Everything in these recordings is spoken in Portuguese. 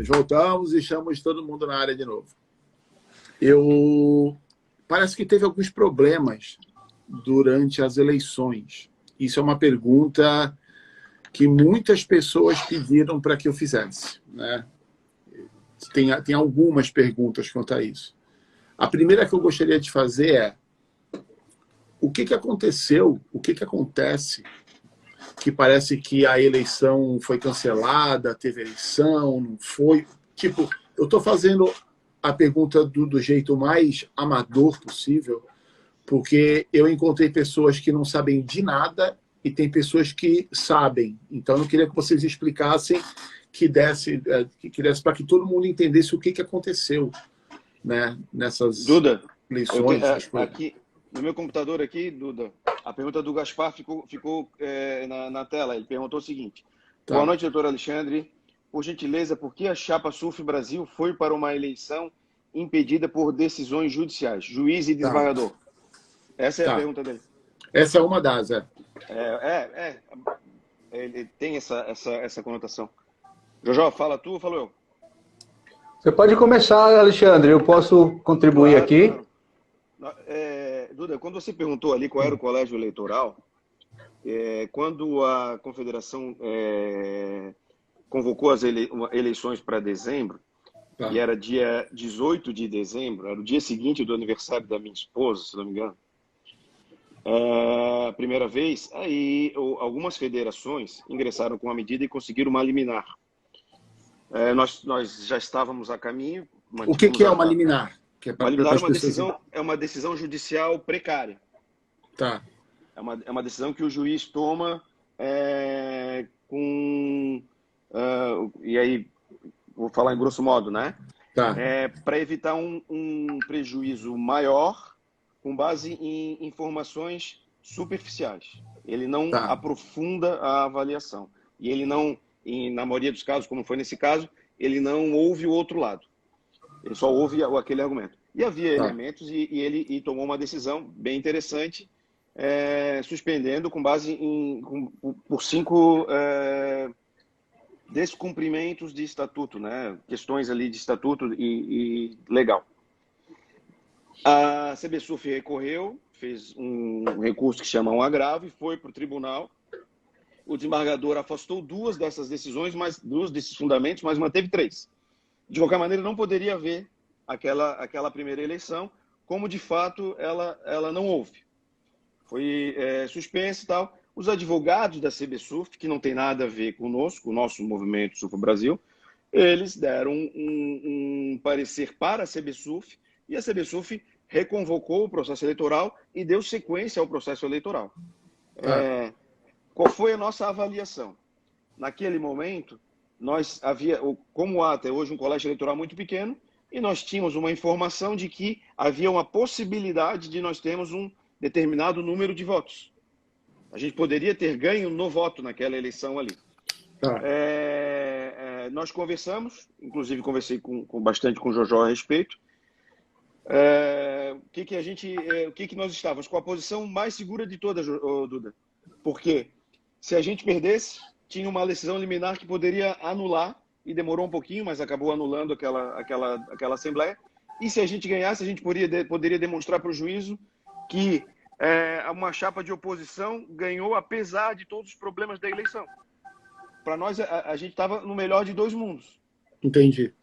Nós voltamos e chamamos todo mundo na área de novo. Parece que teve alguns problemas durante as eleições. Isso é uma pergunta que muitas pessoas pediram para que eu fizesse, né? Tem algumas perguntas quanto a isso. A primeira que eu gostaria de fazer é: o que aconteceu, o que acontece que parece que a eleição foi cancelada, teve eleição, não foi? Tipo, eu estou fazendo a pergunta do jeito mais amador possível, porque eu encontrei pessoas que não sabem de nada e tem pessoas que sabem. Então, eu queria que vocês explicassem, que desse para que todo mundo entendesse o que aconteceu, né, nessas Duda, eleições. aqui no meu computador aqui, Duda, a pergunta do Gaspar ficou na tela. Ele perguntou o seguinte: Tá. Boa noite, doutor Alexandre. Por gentileza, por que a chapa SUF Brasil foi para uma eleição impedida por decisões judiciais, juiz e desembargador? Essa é a pergunta dele. Essa é uma das, Ele tem essa conotação. Jojó, fala tu ou falo eu? Você pode começar, Alexandre, eu posso contribuir aqui. Claro. Duda, quando você perguntou ali qual era o colégio eleitoral, quando a Confederação convocou as eleições para dezembro, e era dia 18 de dezembro, era o dia seguinte do aniversário da minha esposa, se não me engano, a primeira vez, aí algumas federações ingressaram com a medida e conseguiram uma liminar. Nós já estávamos a caminho. O que é uma liminar? Uma liminar é uma decisão judicial precária. Tá. É uma decisão que o juiz toma e aí, vou falar em grosso modo, né? Tá. Para evitar um prejuízo maior com base em informações superficiais. Ele não aprofunda a avaliação. E ele não, na maioria dos casos, como foi nesse caso, ele não ouve o outro lado. Ele só ouve aquele argumento. E havia elementos e ele tomou uma decisão bem interessante, suspendendo com base por 5 descumprimentos de estatuto, né? Questões ali de estatuto e legal. A CBSUF recorreu, fez um recurso que chama um agravo e foi para o tribunal. O desembargador afastou 2 dessas decisões, 2 desses fundamentos, mas manteve 3. De qualquer maneira, não poderia haver aquela primeira eleição, como de fato ela não houve. Foi suspensa e tal. Os advogados da CBSUF, que não tem nada a ver conosco, o nosso movimento SUF Brasil, eles deram um parecer para a CBSUF e a CBSUF reconvocou o processo eleitoral e deu sequência ao processo eleitoral. Qual foi a nossa avaliação? Naquele momento, como há até hoje um colégio eleitoral muito pequeno, e nós tínhamos uma informação de que havia uma possibilidade de nós termos um determinado número de votos. A gente poderia ter ganho no voto naquela eleição ali. Nós conversamos, inclusive conversei bastante com o Jojó a respeito. O que nós estávamos? Com a posição mais segura de todas, Duda. Porque se a gente perdesse, tinha uma decisão liminar que poderia anular, e demorou um pouquinho, mas acabou anulando aquela assembleia. E se a gente ganhasse, a gente poderia demonstrar para o juízo que uma chapa de oposição ganhou apesar de todos os problemas da eleição. Para nós, a gente estava no melhor de 2 mundos. Entendi.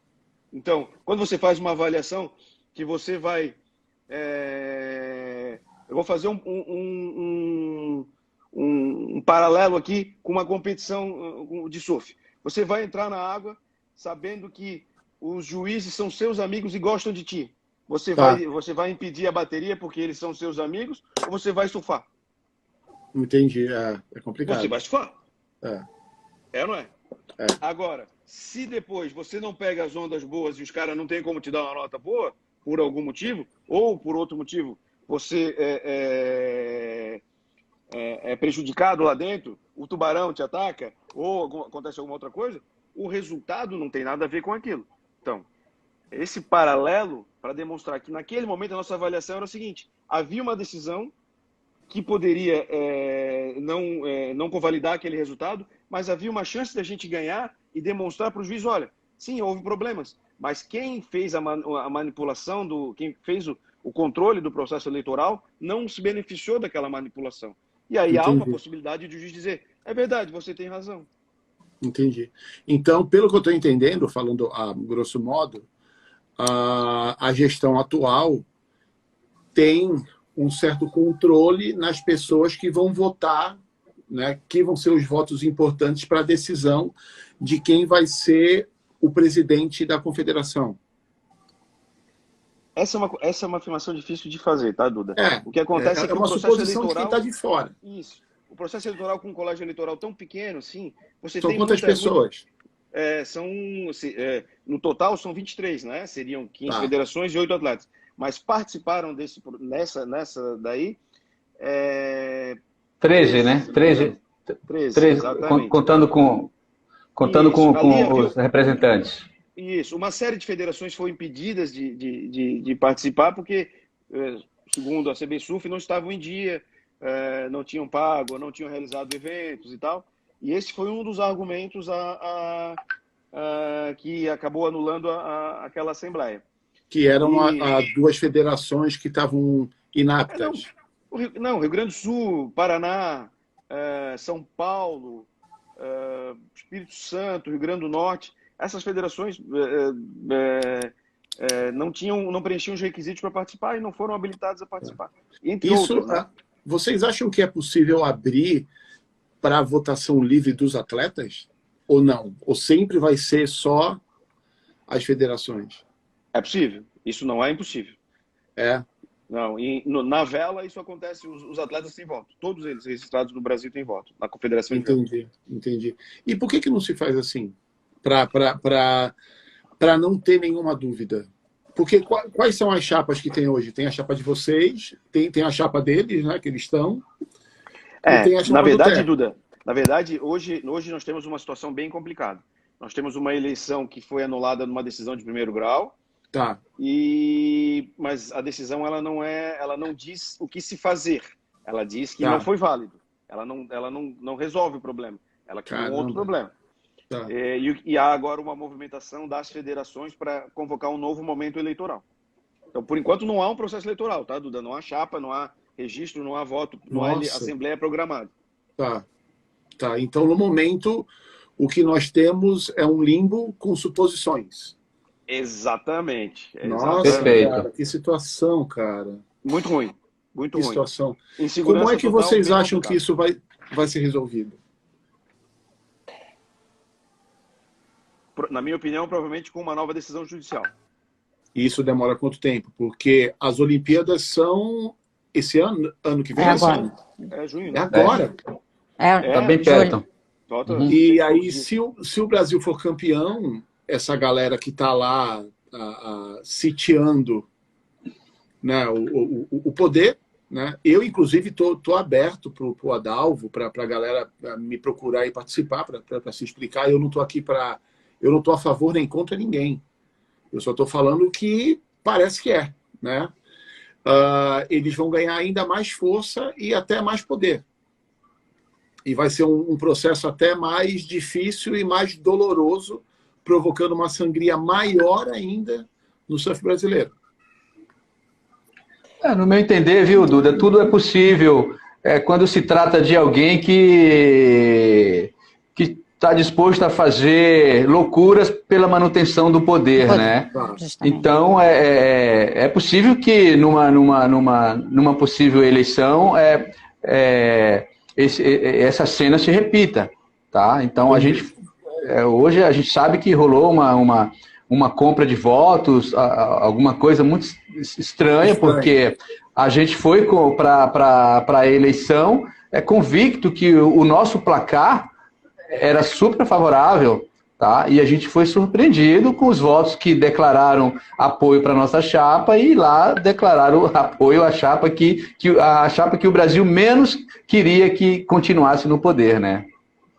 Então, quando você faz uma avaliação que você vai... eu vou fazer um paralelo aqui com uma competição de surf. Você vai entrar na água sabendo que os juízes são seus amigos e gostam de ti. Você vai impedir a bateria porque eles são seus amigos ou você vai surfar? Entendi. É complicado. Você vai surfar. É ou não é? Agora, se depois você não pega as ondas boas e os caras não têm como te dar uma nota boa, por algum motivo, ou por outro motivo, você é prejudicado lá dentro, o tubarão te ataca, ou acontece alguma outra coisa, o resultado não tem nada a ver com aquilo. Então, esse paralelo para demonstrar que naquele momento a nossa avaliação era o seguinte: havia uma decisão que poderia não convalidar aquele resultado, mas havia uma chance da gente ganhar e demonstrar para o juiz: olha, Sim, houve problemas. Mas quem fez a manipulação, quem fez o controle do processo eleitoral, não se beneficiou daquela manipulação. E aí há uma possibilidade de o juiz dizer, é verdade, você tem razão. Entendi. Então, pelo que eu estou entendendo, falando a grosso modo, a gestão atual tem um certo controle nas pessoas que vão votar, né, que vão ser os votos importantes para a decisão de quem vai ser o presidente da confederação. Essa é uma afirmação difícil de fazer, tá, Duda? O que acontece é que uma o processo suposição eleitoral... de quem está de fora. Isso. O processo eleitoral com um colégio eleitoral tão pequeno, assim, você São tem quantas pessoas? No total são 23, né? Seriam 15 federações e 8 atletas. Mas participaram nessa daí... 13, né? 13, exatamente. Contando com os representantes. Isso. Uma série de federações foram impedidas de participar porque, segundo a CBSUF, não estavam em dia, não tinham pago, não tinham realizado eventos e tal. E esse foi um dos argumentos que acabou anulando aquela assembleia. Que eram duas federações que estavam inaptas. Rio Grande do Sul, Paraná, São Paulo, Espírito Santo, Rio Grande do Norte, essas federações não preenchiam os requisitos para participar e não foram habilitadas a participar. Entre outros, né? Vocês acham que é possível abrir para a votação livre dos atletas? Ou não? Ou sempre vai ser só as federações? É possível. Isso não é impossível. Não, na vela isso acontece, os atletas têm voto. Todos eles registrados no Brasil têm voto, na Confederação de Vela. Entendi. E por que não se faz assim? Para não ter nenhuma dúvida. Porque quais são as chapas que tem hoje? Tem a chapa de vocês, tem a chapa deles, né, que eles estão. Na verdade, Duda, hoje nós temos uma situação bem complicada. Nós temos uma eleição que foi anulada numa decisão de primeiro grau. Tá. Mas a decisão ela não diz o que se fazer. Ela diz que não foi válido. Ela não resolve o problema. Ela cria um outro problema. Tá. E há agora uma movimentação das federações para convocar um novo momento eleitoral. Então, por enquanto, não há um processo eleitoral, tá, Duda? Não há chapa, não há registro, não há voto, não há assembleia programada. Tá. Então, no momento, o que nós temos é um limbo com suposições. Exatamente. Nossa, perfeito. Cara, que situação, cara. Muito ruim. Muito ruim. Situação. Como é que vocês acham que isso vai ser resolvido? Na minha opinião, provavelmente com uma nova decisão judicial. E isso demora quanto tempo? Porque as Olimpíadas são esse ano que vem? Agora. É junho. É agora. Tá bem perto. E aí, se o Brasil for campeão, essa galera que está lá sitiando, né, o poder, né? Eu, inclusive, tô aberto para o Adalvo, para a galera me procurar e participar, para se explicar. Eu não estou aqui eu não estou a favor nem contra ninguém. Eu só estou falando que parece que é, né? Eles vão ganhar ainda mais força e até mais poder. E vai ser um processo até mais difícil e mais doloroso, provocando uma sangria maior ainda no surf brasileiro. No meu entender, viu, Duda, tudo é possível quando se trata de alguém que está disposto a fazer loucuras pela manutenção do poder, né? Então, é possível que numa possível eleição essa cena se repita, tá? Então, hoje a gente sabe que rolou uma compra de votos, alguma coisa muito estranha, porque a gente foi para a eleição convicto que o nosso placar era super favorável, tá? E a gente foi surpreendido com os votos que declararam apoio para a nossa chapa e lá declararam apoio à chapa que o Brasil menos queria que continuasse no poder, né?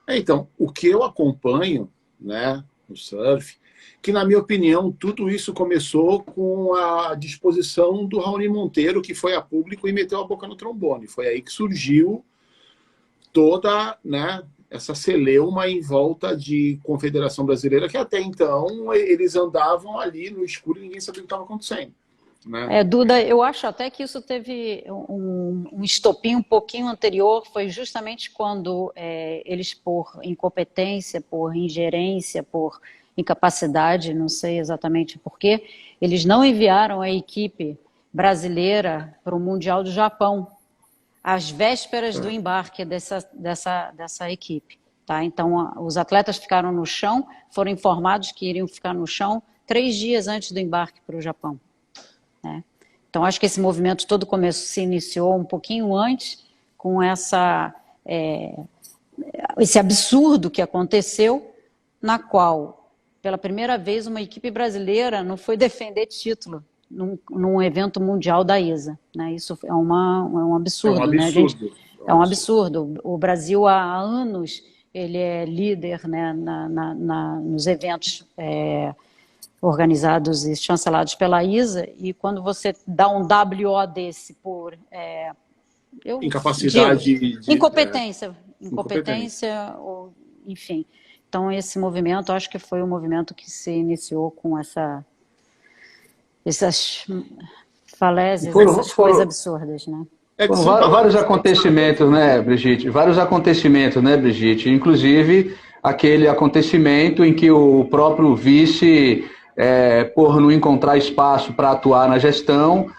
Então, o que eu acompanho, né, no surf, que, na minha opinião, tudo isso começou com a disposição do Raoni Monteiro, que foi a público e meteu a boca no trombone. Foi aí que surgiu toda, né, essa celeuma em volta de Confederação Brasileira, que até então eles andavam ali no escuro e ninguém sabia o que estava acontecendo. Né? Duda, eu acho até que isso teve um estopim um pouquinho anterior, foi justamente quando eles, por incompetência, por ingerência, por incapacidade, não sei exatamente por quê, eles não enviaram a equipe brasileira para o Mundial do Japão, às vésperas do embarque dessa equipe. Tá? Então, os atletas ficaram no chão, foram informados que iriam ficar no chão 3 dias antes do embarque para o Japão. Né? Então, acho que esse movimento todo se iniciou um pouquinho antes, com esse absurdo que aconteceu, na qual, pela primeira vez, uma equipe brasileira não foi defender título num evento mundial da ISA. Né? Isso é um absurdo. É um né, gente? absurdo. É um absurdo. O Brasil, há anos, ele é líder, né, nos eventos organizados e chancelados pela ISA, e quando você dá um WO desse por incapacidade, incompetência, ou, enfim. Então, esse movimento, acho que foi um movimento que se iniciou com essas falésias, essas coisas absurdas, né? Vários acontecimentos, né, Brigitte? Vários acontecimentos, né, Brigitte? Inclusive, aquele acontecimento em que o próprio vice, por não encontrar espaço para atuar na gestão,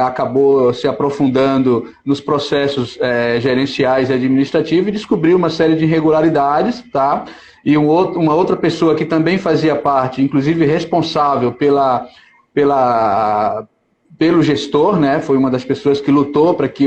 acabou se aprofundando nos processos gerenciais e administrativos e descobriu uma série de irregularidades, tá? E uma outra pessoa que também fazia parte, inclusive responsável pelo gestor, né? Foi uma das pessoas que lutou para que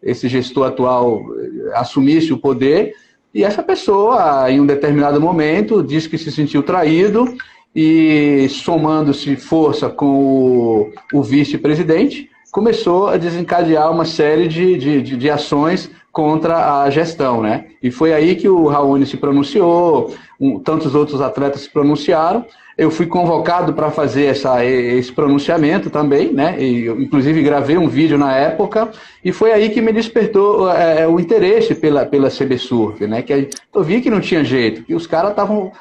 esse gestor atual assumisse o poder, e essa pessoa, em um determinado momento, disse que se sentiu traído e, somando-se força com o vice-presidente, começou a desencadear uma série de ações contra a gestão, né? E foi aí que o Raoni se pronunciou, tantos outros atletas se pronunciaram. Eu fui convocado para fazer esse pronunciamento também, né? E eu, inclusive, gravei um vídeo na época, e foi aí que me despertou o interesse pela CB Surf, né? Que eu vi que não tinha jeito, que os caras estavam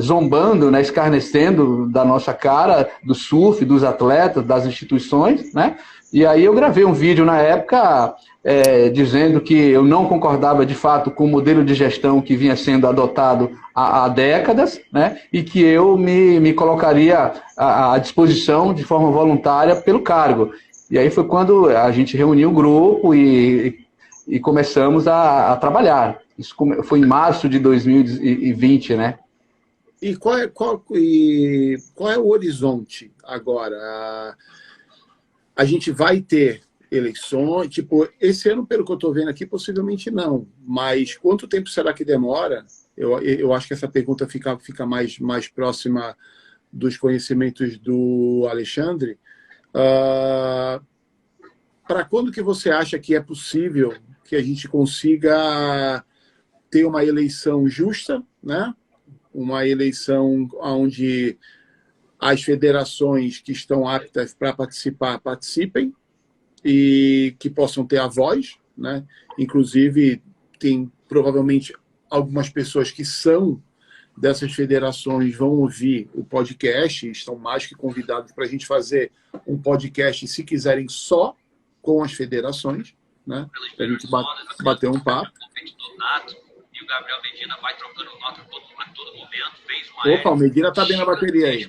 zombando, né? Escarnecendo da nossa cara, do surf, dos atletas, das instituições, né? E aí eu gravei um vídeo na época dizendo que eu não concordava de fato com o modelo de gestão que vinha sendo adotado há décadas, né? E que eu me colocaria à disposição de forma voluntária pelo cargo. E aí foi quando a gente reuniu o grupo e começamos a trabalhar. Isso foi em março de 2020, né? E qual é o horizonte agora? A gente vai ter eleições, tipo, esse ano, pelo que eu estou vendo aqui, possivelmente não. Mas quanto tempo será que demora? Eu acho que essa pergunta fica mais próxima dos conhecimentos do Alexandre. Para quando que você acha que é possível que a gente consiga ter uma eleição justa, né? Uma eleição onde as federações que estão aptas para participar participem e que possam ter a voz, né? Inclusive, tem provavelmente algumas pessoas que são dessas federações vão ouvir o podcast, estão mais que convidados para a gente fazer um podcast, se quiserem, só com as federações, né? Para a gente bater um papo. E o Gabriel Medina vai trocando nota a todo momento. Fez uma Opa, o Medina tá bem na bateria aí.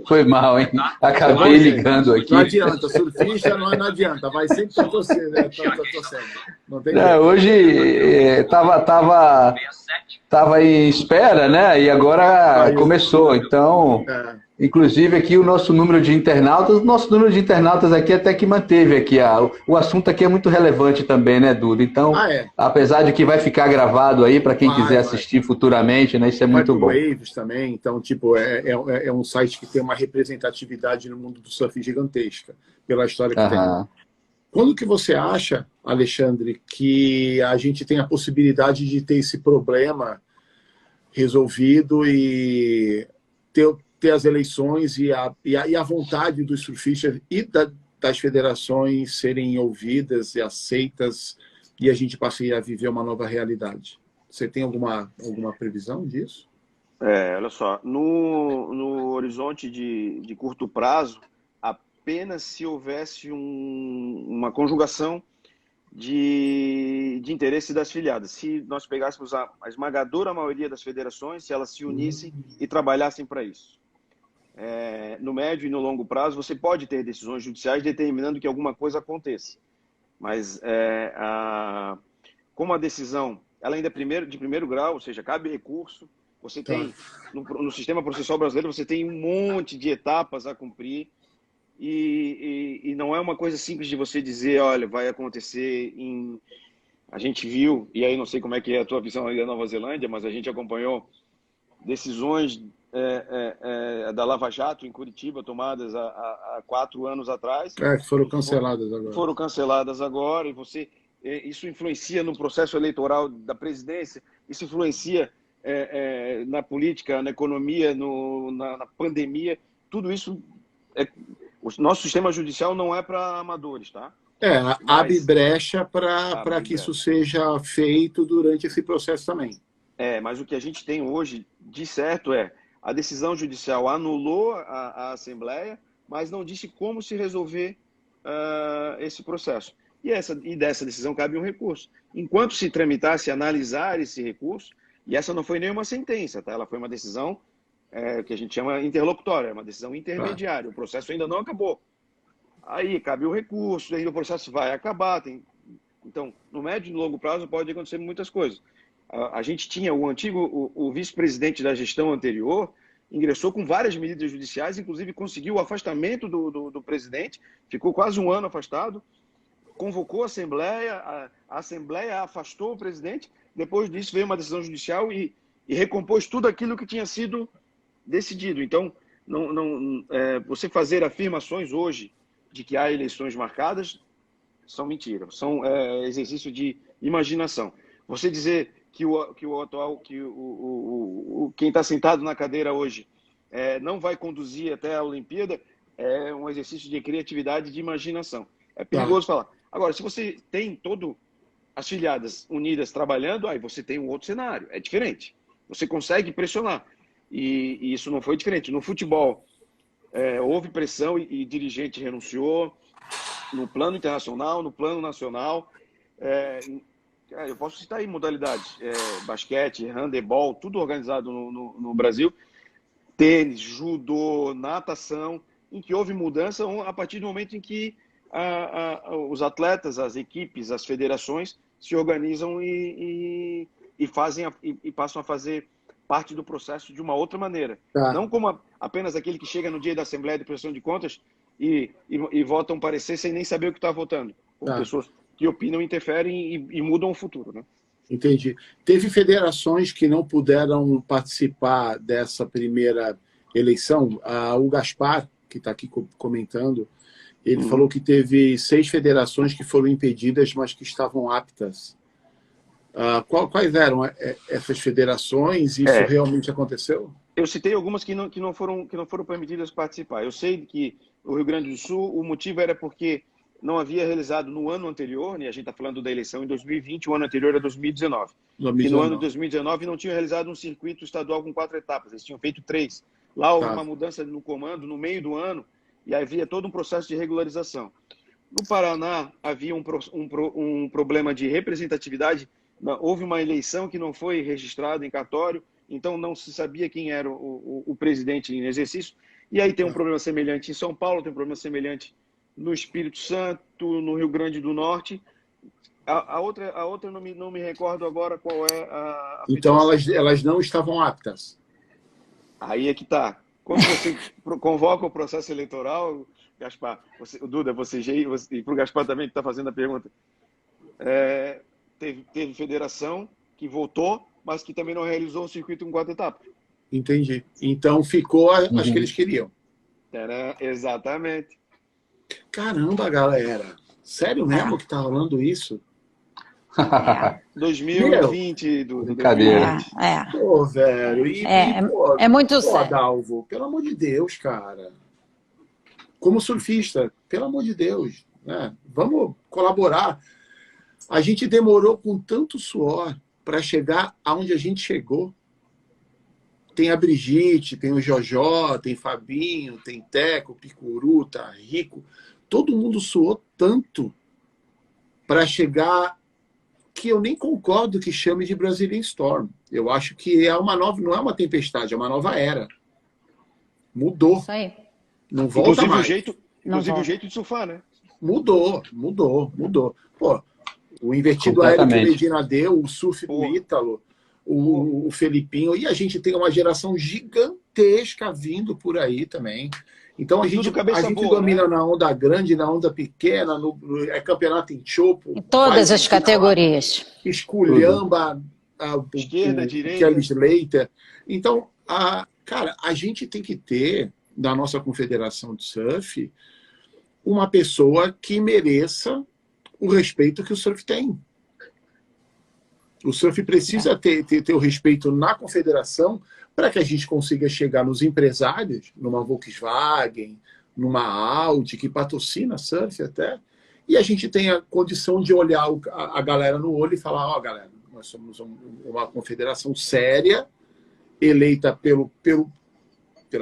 Foi mal, hein? Acabei ligando aqui. Não adianta, surfista não adianta, vai sempre estar torcendo. Não tem jeito. Hoje tava em espera, né? E agora começou. Então, inclusive aqui o nosso número de internautas aqui até que manteve aqui. O assunto aqui é muito relevante também, né, Duda? Então, apesar de que vai ficar gravado aí para quem quiser assistir futuramente, né? Isso é muito bom. Waves também, então, tipo, é um site que tem uma representatividade no mundo do surf gigantesca, pela história que tem. Quando que você acha, Alexandre, que a gente tem a possibilidade de ter esse problema resolvido e ter as eleições e a vontade dos surfistas e das federações serem ouvidas e aceitas e a gente passe a viver uma nova realidade? Você tem alguma previsão disso? Olha só, no horizonte de curto prazo, apenas se houvesse uma conjugação de interesse das filiadas. Se nós pegássemos a esmagadora maioria das federações, se elas se unissem e trabalhassem para isso. No médio e no longo prazo, você pode ter decisões judiciais determinando que alguma coisa aconteça. Mas como a decisão ela ainda é de primeiro grau, ou seja, cabe recurso, você tem, no sistema processual brasileiro, você tem um monte de etapas a cumprir e não é uma coisa simples de você dizer, olha, vai acontecer em... A gente viu, e aí não sei como é que é a tua visão aí da Nova Zelândia, mas a gente acompanhou decisões da Lava Jato em Curitiba, tomadas há 4 anos atrás. Que foram canceladas agora. Foram canceladas agora, e isso influencia no processo eleitoral da presidência, isso influencia na política, na economia, na pandemia. Tudo isso, o nosso sistema judicial não é para amadores, tá? Abre brecha para que isso seja feito durante esse processo também. Mas o que a gente tem hoje, de certo, a decisão judicial anulou a Assembleia, mas não disse como se resolver esse processo. E dessa decisão cabe um recurso. Enquanto se tramitasse, analisar esse recurso, e essa não foi nenhuma sentença, tá? Ela foi uma decisão que a gente chama interlocutória, uma decisão intermediária. O processo ainda não acabou. Aí cabe o recurso, aí o processo vai acabar. Então, no médio e no longo prazo pode acontecer muitas coisas. A gente tinha o vice-presidente da gestão anterior, ingressou com várias medidas judiciais, inclusive conseguiu o afastamento do presidente, ficou quase 1 ano afastado, convocou a Assembleia, a Assembleia afastou o presidente, depois disso veio uma decisão judicial e recompôs tudo aquilo que tinha sido decidido. Então, você fazer afirmações hoje de que há eleições marcadas são mentiras, são exercício de imaginação. Você dizer que quem está sentado na cadeira hoje não vai conduzir até a Olimpíada é um exercício de criatividade e de imaginação. É perigoso falar. Agora, se você tem as filiadas unidas trabalhando, aí você tem um outro cenário, é diferente. Você consegue pressionar. E isso não foi diferente. No futebol, houve pressão e dirigente renunciou. No plano internacional, no plano nacional. Eu posso citar aí modalidades. Basquete, handebol, tudo organizado no Brasil. Tênis, judô, natação, em que houve mudança a partir do momento em que os atletas, as equipes, as federações se organizam e passam a fazer parte do processo de uma outra maneira. Não como apenas aquele que chega no dia da Assembleia de Prestação de Contas e vota um parecer sem nem saber o que está votando. Como pessoas que opinam, interferem e mudam o futuro, né? Entendi. Teve federações que não puderam participar dessa primeira eleição. O Gaspar, que está aqui comentando, ele falou que teve 6 federações que foram impedidas, mas que estavam aptas. Quais eram essas federações? Isso realmente aconteceu? Eu citei algumas que não foram permitidas participar. Eu sei que o Rio Grande do Sul, o motivo era porque não havia realizado no ano anterior, né? A gente está falando da eleição em 2020, o ano anterior era 2019. E no ano de 2019 não tinham realizado um circuito estadual com 4 etapas, eles tinham feito 3. Lá houve uma mudança no comando no meio do ano e havia todo um processo de regularização. No Paraná havia um problema de representatividade, houve uma eleição que não foi registrada em cartório, então não se sabia quem era o presidente em exercício, e aí tem um problema semelhante em São Paulo, tem um problema semelhante no Espírito Santo, no Rio Grande do Norte. A outra não me recordo agora qual é a então elas não estavam aptas. Aí é que está. Quando você convoca o processo eleitoral, Gaspar, Duda, e para o Gaspar também que está fazendo a pergunta, teve federação que votou, mas que também não realizou um circuito com 4 etapas. Entendi. Então ficou as que eles queriam. Exatamente. Caramba, galera. Sério mesmo que tá rolando isso? 2020, Duda. Brincadeira. Pô, velho. É muito sério. Adalvo, pelo amor de Deus, cara. Como surfista, pelo amor de Deus, né? Vamos colaborar. A gente demorou com tanto suor para chegar aonde a gente chegou. Tem a Brigitte, tem o Jojó, tem Fabinho, tem Teco, Picuru, tá Rico. Todo mundo suou tanto para chegar que eu nem concordo que chame de Brazilian Storm. Eu acho que é uma nova, não é uma tempestade, é uma nova era. Mudou. Isso aí. Não volta Inclusive, mais. o jeito de surfar, né? Mudou. Pô, o invertido aéreo que o Medina deu, o surf do Ítalo, o Felipinho, e a gente tem uma geração gigantesca vindo por aí também. Então a gente domina, né? Na onda grande, na onda pequena, é campeonato em chopo. Em todas as categorias. Esculhamba, esquerda, direita. Kelly Slater. Então, cara, a gente tem que ter, na nossa confederação de surf, uma pessoa que mereça o respeito que o surf tem. O surf precisa ter o respeito na confederação para que a gente consiga chegar nos empresários, numa Volkswagen, numa Audi, que patrocina surf até, e a gente tenha condição de olhar a galera no olho e falar, ó, galera, nós somos uma confederação séria, eleita pela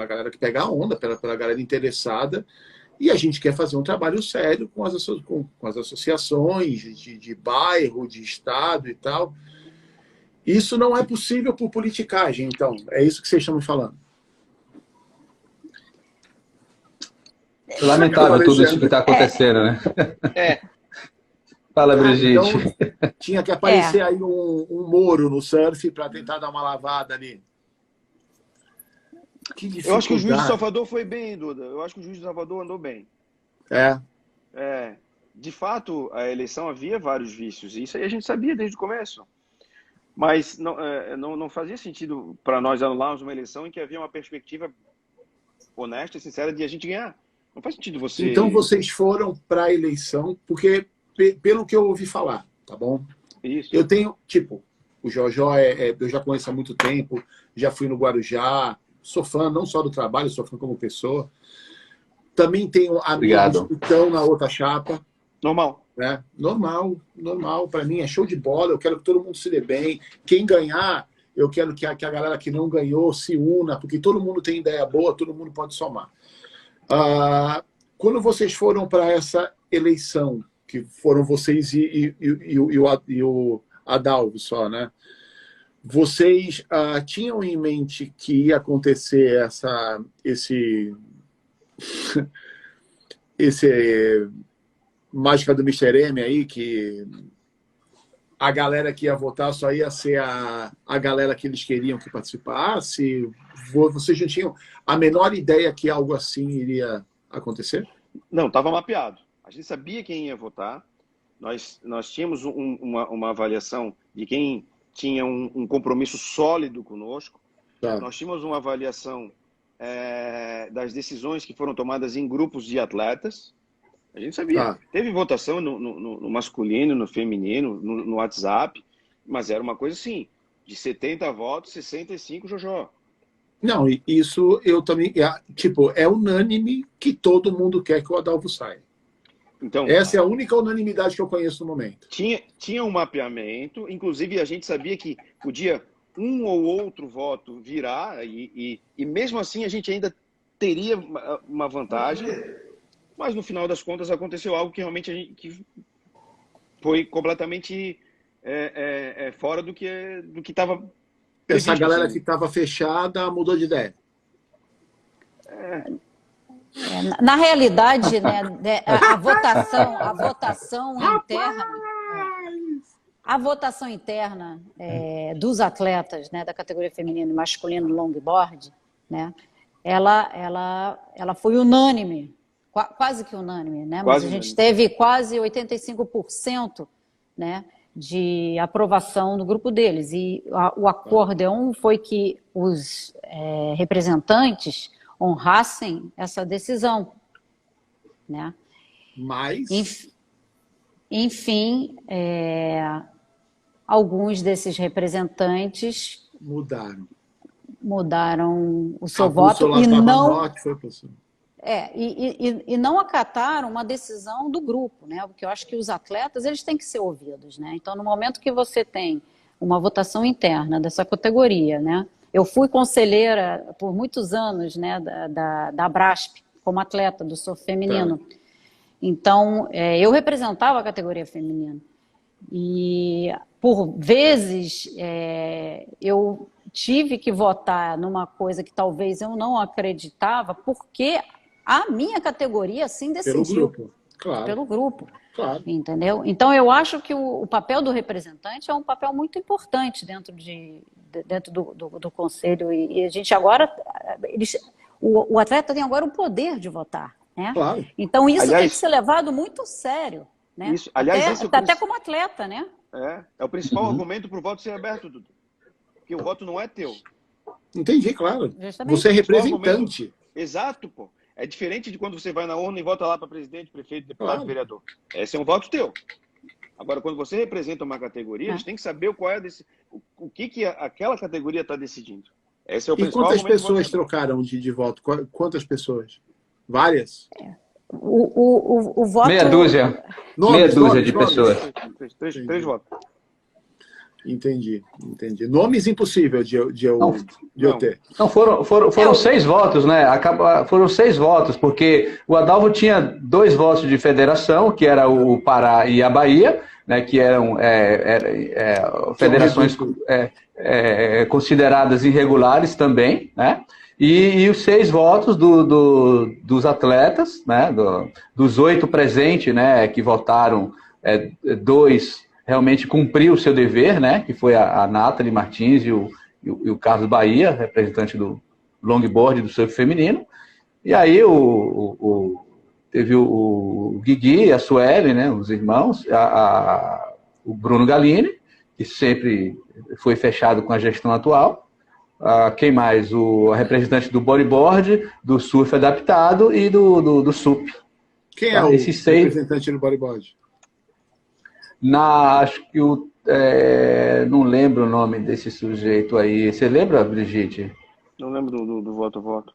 galera que pega a onda, pela galera interessada, e a gente quer fazer um trabalho sério com as associações de bairro, de estado e tal. Isso não é possível por politicagem, então. É isso que vocês estão me falando. Lamentável tudo isso que está acontecendo, né? Fala, Brigitte. Então, tinha que aparecer aí um Moro no surf para tentar dar uma lavada ali. Eu acho que o juiz de Salvador foi bem, Duda. Eu acho que o juiz de Salvador andou bem. De fato, a eleição havia vários vícios. E isso aí a gente sabia desde o começo. Mas não fazia sentido para nós anularmos uma eleição em que havia uma perspectiva honesta e sincera de a gente ganhar. Não faz sentido você... Então vocês foram para a eleição, porque pelo que eu ouvi falar, tá bom? Isso. Eu tenho, o Jojó eu já conheço há muito tempo, já fui no Guarujá, sou fã não só do trabalho, sou fã como pessoa. Também tenho amigos que estão na outra chapa. Normal. Né? Normal. Para mim é show de bola. Eu quero que todo mundo se dê bem. Quem ganhar, eu quero que a galera que não ganhou se una, porque todo mundo tem ideia boa, todo mundo pode somar. Quando vocês foram para essa eleição, que foram vocês e o Adalvo só, né? Vocês tinham em mente que ia acontecer esse mágica do Mr. M aí, que a galera que ia votar só ia ser a galera que eles queriam que participasse? Vocês não tinham a menor ideia que algo assim iria acontecer? Não, estava mapeado. A gente sabia quem ia votar. Nós tínhamos uma avaliação de quem tinha um compromisso sólido conosco. Tá. Nós tínhamos uma avaliação das decisões que foram tomadas em grupos de atletas. A gente sabia. Tá. Teve votação no masculino, no feminino, no WhatsApp, mas era uma coisa assim, de 70 votos, 65 Jojó. Não, isso eu também... é unânime que todo mundo quer que o Adalvo saia. Então, essa é a única unanimidade que eu conheço no momento. Tinha um mapeamento, inclusive a gente sabia que podia um ou outro voto virar, e mesmo assim a gente ainda teria uma vantagem, mas no final das contas aconteceu algo que realmente que foi completamente fora do que estava previsto. Essa galera que estava fechada mudou de ideia. Na realidade, né, a votação interna dos atletas, né, da categoria feminina e masculino longboard, né, ela foi unânime, quase que unânime, né, mas a gente teve quase 85%, né, de aprovação no grupo deles, e o acordeão foi que os representantes honrassem essa decisão, né? Mas... Enfim, alguns desses representantes mudaram o seu voto e não... E não acataram uma decisão do grupo, né? Porque eu acho que os atletas eles têm que ser ouvidos, né? Então, no momento que você tem uma votação interna dessa categoria, né? Eu fui conselheira por muitos anos, né, da Brasp, como atleta do surf feminino. Tá. Então, eu representava a categoria feminina. E, por vezes, eu tive que votar numa coisa que talvez eu não acreditava, porque a minha categoria assim decidiu. Pelo grupo, claro. Pelo grupo, claro. Entendeu? Então, eu acho que o papel do representante é um papel muito importante dentro do conselho. E a gente agora... O atleta tem agora o poder de votar, né? Claro. Então, isso tem que ser levado muito a sério. Né? Isso, aliás, até como atleta, né? É o principal argumento para o voto ser aberto, Dudu. Porque o voto não é teu. Entendi, claro. Justamente. Você é representante. Exato, pô. É diferente de quando você vai na urna e vota lá para presidente, prefeito, deputado, vereador. Esse é um voto teu. Agora, quando você representa uma categoria, eles têm que saber qual é o que aquela categoria está decidindo. Esse é o principal argumento. E quantas pessoas voto. Trocaram de voto? Quantas pessoas? Várias? O voto... Meia dúzia. Meia dúzia de pessoas. Três votos. Entendi. Nomes impossível de eu ter. Não, foram 6 votos, né? Foram 6 votos, porque o Adalvo tinha 2 votos de federação, que era o Pará e a Bahia, né? Que eram federações consideradas irregulares também, né? E os 6 votos dos atletas, né? Dos 8 presentes, né? Que votaram, 2 realmente cumpriu o seu dever, né? Que foi a Nathalie Martins e o Carlos Bahia, representante do longboard do surf feminino. E aí teve o Guigui, a Sueli, né? Os irmãos, o Bruno Galini, que sempre foi fechado com a gestão atual. Quem mais? A representante do bodyboard, do surf adaptado e do SUP. Quem é o representante do bodyboard? Acho que não lembro o nome desse sujeito aí. Você lembra, Brigitte? Não lembro do voto.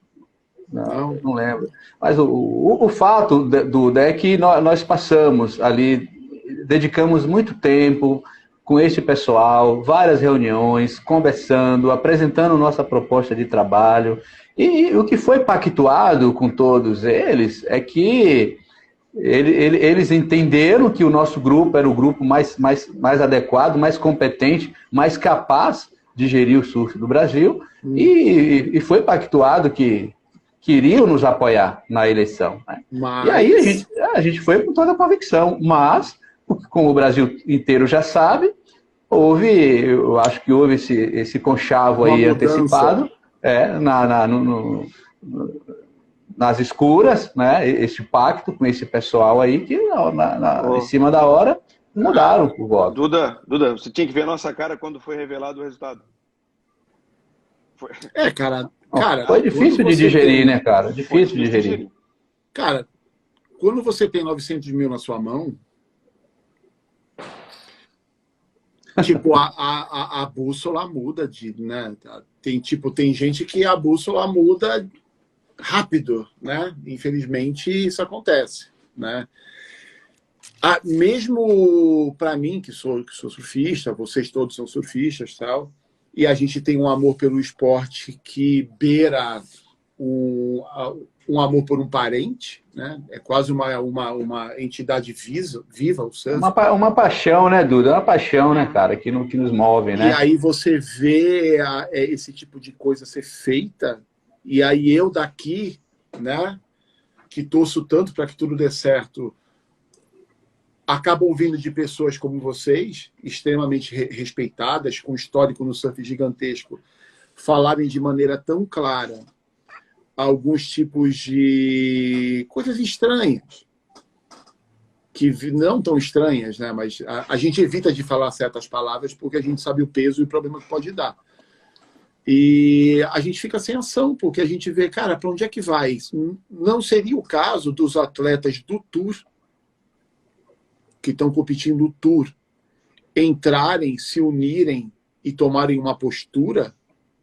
Não lembro. Mas o fato, Duda, é que nós passamos ali, dedicamos muito tempo com esse pessoal, várias reuniões, conversando, apresentando nossa proposta de trabalho. E o que foi pactuado com todos eles é que eles entenderam que o nosso grupo era o grupo mais adequado, mais competente, mais capaz de gerir o surf do Brasil, e foi pactuado que queriam nos apoiar na eleição. Né? E aí a gente foi com toda a convicção, mas, como o Brasil inteiro já sabe, eu acho que houve esse conchavo aí antecipado, nas escuras, né, esse pacto com esse pessoal aí que em cima da hora mudaram o voto. Duda, você tinha que ver a nossa cara quando foi revelado o resultado. Cara, foi difícil de digerir, né, cara? Difícil de digerir. Cara, quando você tem 900 mil na sua mão, tipo, a bússola muda, né? Tem gente que a bússola muda rápido, né? Infelizmente isso acontece, né? Mesmo para mim que sou surfista, vocês todos são surfistas, tal, e a gente tem um amor pelo esporte que beira um amor por um parente, né? É quase uma entidade viva o surf. Uma paixão, né, Duda? Uma paixão, né, cara, que nos move, né? E aí você vê esse tipo de coisa ser feita. E aí eu daqui, né, que torço tanto para que tudo dê certo, acabo ouvindo de pessoas como vocês, extremamente respeitadas, com histórico no surf gigantesco, falarem de maneira tão clara alguns tipos de coisas estranhas, que não tão estranhas, né, mas a gente evita de falar certas palavras porque a gente sabe o peso e o problema que pode dar. E a gente fica sem ação, porque a gente vê, cara, para onde é que vai? Não seria o caso dos atletas do Tour, que estão competindo no Tour, entrarem, se unirem e tomarem uma postura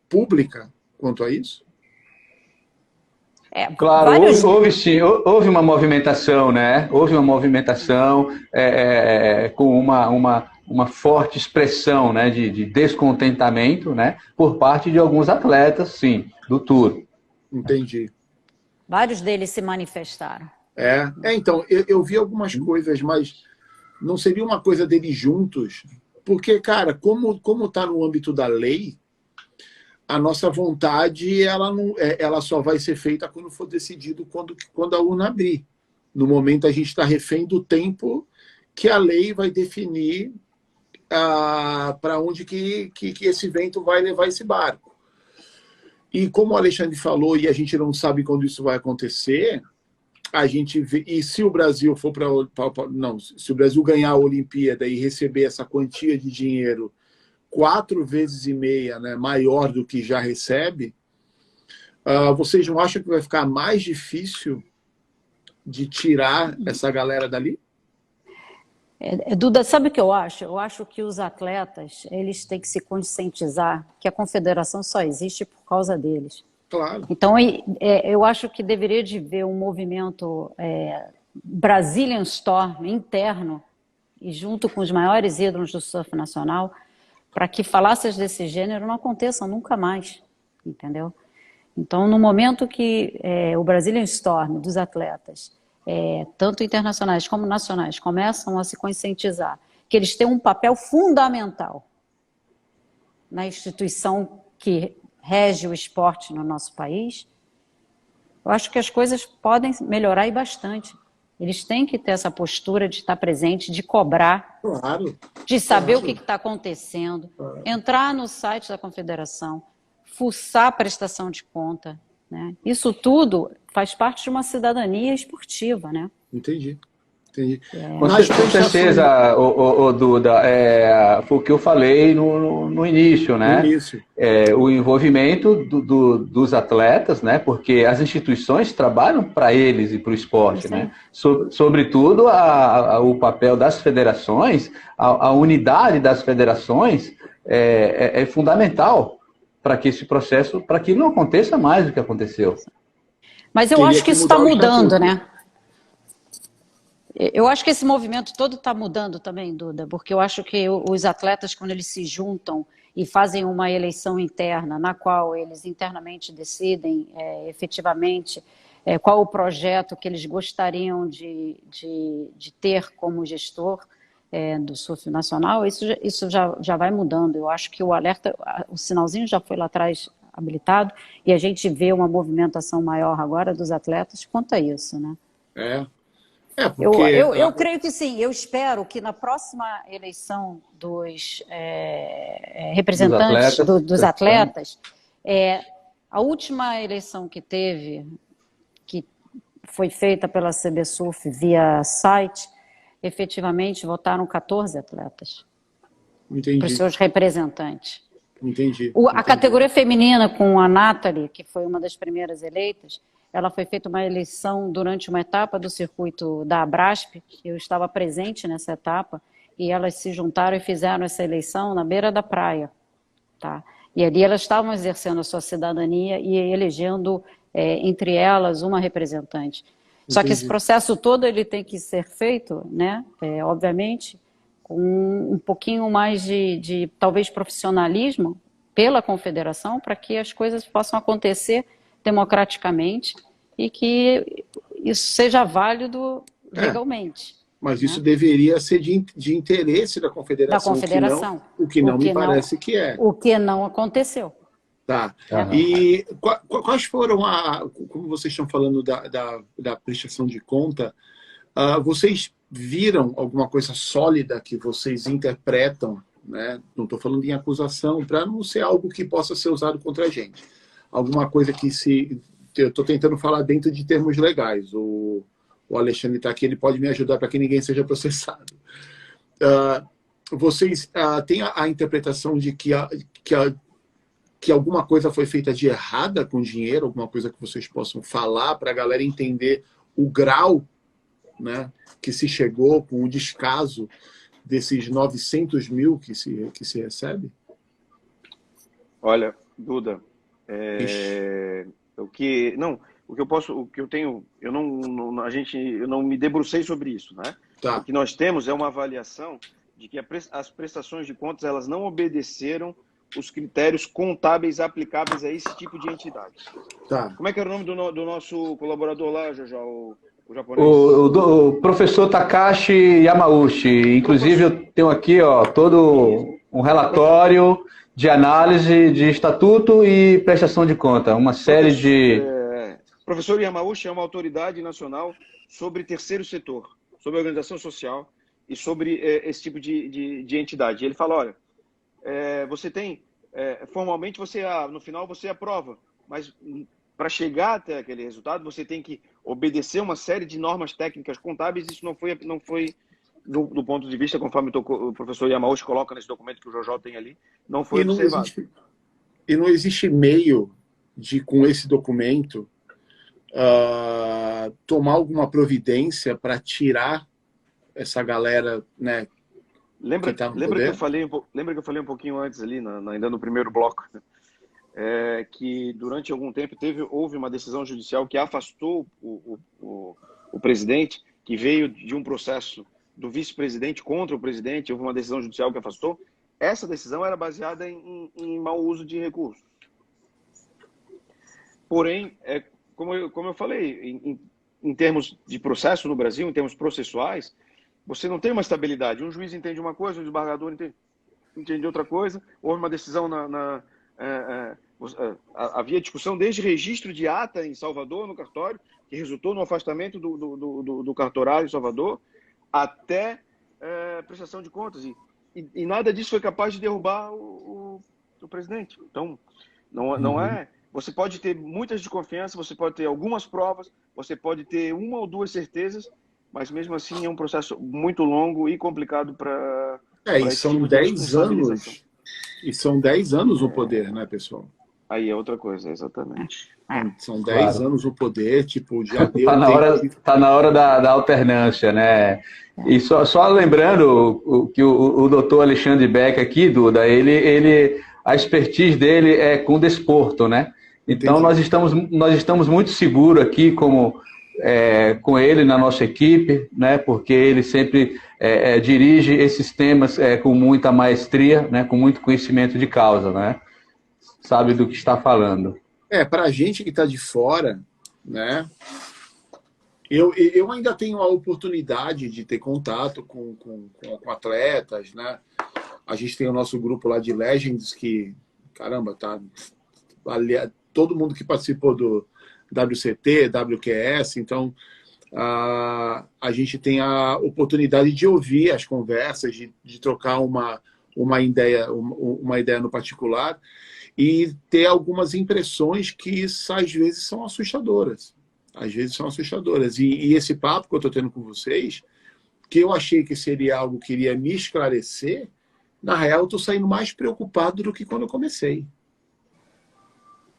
pública quanto a isso? Claro, vários... houve sim, houve uma movimentação, né? Houve uma movimentação com uma forte expressão, né, de descontentamento, né, por parte de alguns atletas, sim, do Tour. Entendi. Vários deles se manifestaram. Então, eu vi algumas coisas, mas não seria uma coisa deles juntos? Porque, cara, como está no âmbito da lei, a nossa vontade ela só vai ser feita quando for decidido quando a urna abrir. No momento, a gente está refém do tempo que a lei vai definir para onde que esse vento vai levar esse barco. E como o Alexandre falou, e a gente não sabe quando isso vai acontecer, a gente vê, e se o Brasil for se o Brasil ganhar a Olimpíada e receber essa quantia de dinheiro 4,5 vezes, né, maior do que já recebe, vocês não acham que vai ficar mais difícil de tirar essa galera dali? Duda, sabe o que eu acho? Eu acho que os atletas, eles têm que se conscientizar que a confederação só existe por causa deles. Claro. Então, eu acho que deveria de haver um movimento Brazilian Storm interno, e junto com os maiores ídolos do surf nacional, para que falácias desse gênero não aconteçam nunca mais, entendeu? Então, no momento que o Brazilian Storm dos atletas, tanto internacionais como nacionais, começam a se conscientizar que eles têm um papel fundamental na instituição que rege o esporte no nosso país, eu acho que as coisas podem melhorar e bastante. Eles têm que ter essa postura de estar presente, de cobrar, Claro. de saber Claro. o que está acontecendo, entrar no site da confederação, fuçar a prestação de conta, né? Isso tudo faz parte de uma cidadania esportiva, né? Entendi. Com certeza, Duda, foi o que eu falei no início, né? O envolvimento dos atletas, né? Porque as instituições trabalham para eles e para o esporte, né? Sobretudo o papel das federações, a unidade das federações é fundamental para que esse processo, para que não aconteça mais do que aconteceu. Mas eu acho que isso está mudando, né? Eu acho que esse movimento todo está mudando também, Duda, porque eu acho que os atletas, quando eles se juntam e fazem uma eleição interna, na qual eles internamente decidem efetivamente qual o projeto que eles gostariam de ter como gestor do surf nacional, isso já vai mudando. Eu acho que o alerta, o sinalzinho já foi lá atrás habilitado e a gente vê uma movimentação maior agora dos atletas quanto a isso, né? Porque... Eu creio que sim, eu espero que na próxima eleição dos representantes dos atletas, a última eleição que teve, que foi feita pela CB Surf via site, efetivamente votaram 14 atletas para os seus representantes. Entendi. A categoria feminina com a Nathalie, que foi uma das primeiras eleitas, ela foi feita uma eleição durante uma etapa do circuito da Abrasp, eu estava presente nessa etapa, e elas se juntaram e fizeram essa eleição na beira da praia. Tá? E ali elas estavam exercendo a sua cidadania e elegendo, entre elas, uma representante. Só que esse processo todo ele tem que ser feito, né, obviamente, com um pouquinho mais de talvez profissionalismo pela confederação, para que as coisas possam acontecer democraticamente e que isso seja válido legalmente. Mas isso deveria ser de interesse da confederação. Da confederação. O que não me parece que é. O que não aconteceu. Tá. E quais foram, como vocês estão falando da prestação de conta, vocês viram alguma coisa sólida que vocês interpretam, né? Não estou falando em acusação, para não ser algo que possa ser usado contra a gente. Alguma coisa que eu estou tentando falar dentro de termos legais. O Alexandre está aqui, ele pode me ajudar para que ninguém seja processado. Vocês têm a interpretação de que alguma coisa foi feita de errada com dinheiro, alguma coisa que vocês possam falar para a galera entender o grau, né, que se chegou com o descaso desses 900 mil que se recebe? Olha, Duda, o que eu tenho, eu não me debrucei sobre isso, né? Tá. O que nós temos é uma avaliação de que as prestações de contas elas não obedeceram os critérios contábeis aplicáveis a esse tipo de entidade. Tá. Como é que era o nome do nosso colaborador lá, o japonês? O professor Takashi Yamauchi. Inclusive, eu tenho aqui todo um relatório de análise de estatuto e prestação de conta. Uma série de... Professor Yamauchi é uma autoridade nacional sobre terceiro setor, sobre organização social e sobre esse tipo de entidade. Ele fala, olha, você tem, formalmente, no final você aprova, mas para chegar até aquele resultado, você tem que obedecer uma série de normas técnicas contábeis. Isso não foi do ponto de vista, conforme o professor Yamauchi coloca nesse documento que o Jojo tem ali, não foi observado. E não existe meio de, com esse documento, tomar alguma providência para tirar essa galera, né? Lembra que eu falei um pouquinho antes ali, ainda no primeiro bloco, né? Que durante algum tempo houve uma decisão judicial que afastou o presidente, que veio de um processo do vice-presidente contra o presidente, houve uma decisão judicial que afastou. Essa decisão era baseada em mau uso de recursos. Porém, como eu falei, em termos de processo no Brasil, em termos processuais, você não tem uma estabilidade. Um juiz entende uma coisa, o desembargador entende outra coisa. Houve uma decisão havia discussão desde registro de ata em Salvador, no cartório, que resultou no afastamento do cartorário em Salvador, até prestação de contas. E nada disso foi capaz de derrubar o presidente. Então, não é... Você pode ter muitas desconfianças, você pode ter algumas provas, você pode ter uma ou duas certezas, mas mesmo assim é um processo muito longo e complicado para... E são 10 anos. E são 10 anos no poder, né, pessoal? Aí é outra coisa, exatamente. São 10 anos no poder, tipo, já deu... Tá na hora da alternância, né? E só lembrando que o doutor Alexandre Beck aqui, Duda, a expertise dele é com desporto, né? Então, nós estamos muito seguros aqui com ele na nossa equipe, né? Porque ele sempre dirige esses temas com muita maestria, né? Com muito conhecimento de causa, né? Sabe do que está falando. Para a gente que está de fora, né? Eu ainda tenho a oportunidade de ter contato com atletas, né? A gente tem o nosso grupo lá de Legends que, caramba, tá ali, todo mundo que participou do WCT, WQS, então a gente tem a oportunidade de ouvir as conversas, de trocar uma ideia no particular e ter algumas impressões que às vezes são assustadoras. E esse papo que eu estou tendo com vocês, que eu achei que seria algo que iria me esclarecer, na real eu estou saindo mais preocupado do que quando eu comecei.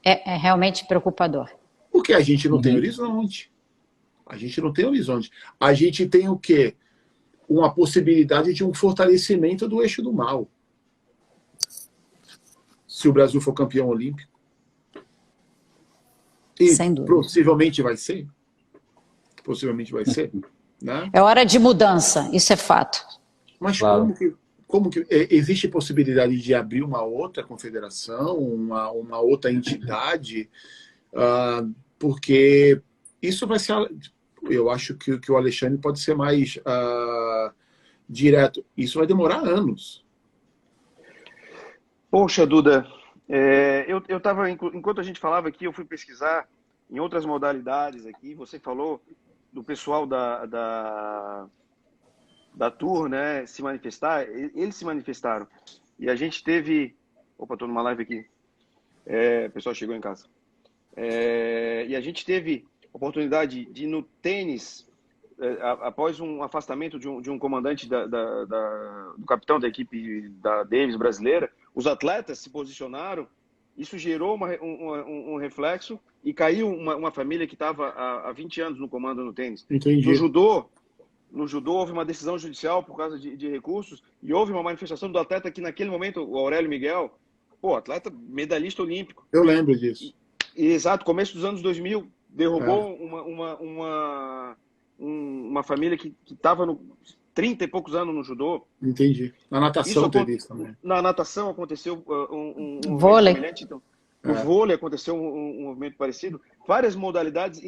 É realmente preocupador. Porque a gente não tem horizonte. A gente tem o quê? Uma possibilidade de um fortalecimento do eixo do mal. Se o Brasil for campeão olímpico. E sem dúvida. Possivelmente vai ser. Né? É hora de mudança, isso é fato. Mas claro. Como que existe possibilidade de abrir uma outra confederação, uma outra entidade? Porque isso vai ser... Eu acho que o Alexandre pode ser mais direto. Isso vai demorar anos. Poxa, Duda, eu estava, enquanto a gente falava aqui, eu fui pesquisar em outras modalidades aqui. Você falou do pessoal da Tour, né, se manifestar. Eles se manifestaram. E a gente teve... Opa, estou numa live aqui. O pessoal chegou em casa. E a gente teve oportunidade de, no tênis, após um afastamento de um comandante do capitão da equipe da Davis brasileira, os atletas se posicionaram. Isso gerou um reflexo e caiu uma família que estava há 20 anos no comando no tênis. Entendi. No judô houve uma decisão judicial por causa de recursos e houve uma manifestação do atleta que naquele momento, o Aurélio Miguel, atleta medalhista olímpico. Eu lembro disso. Exato, começo dos anos 2000, derrubou uma família que estava no 30 e poucos anos no judô. Entendi. Na natação teve isso também. Na natação aconteceu um vôlei. semelhante. Então, no vôlei aconteceu um movimento parecido. Em várias modalidades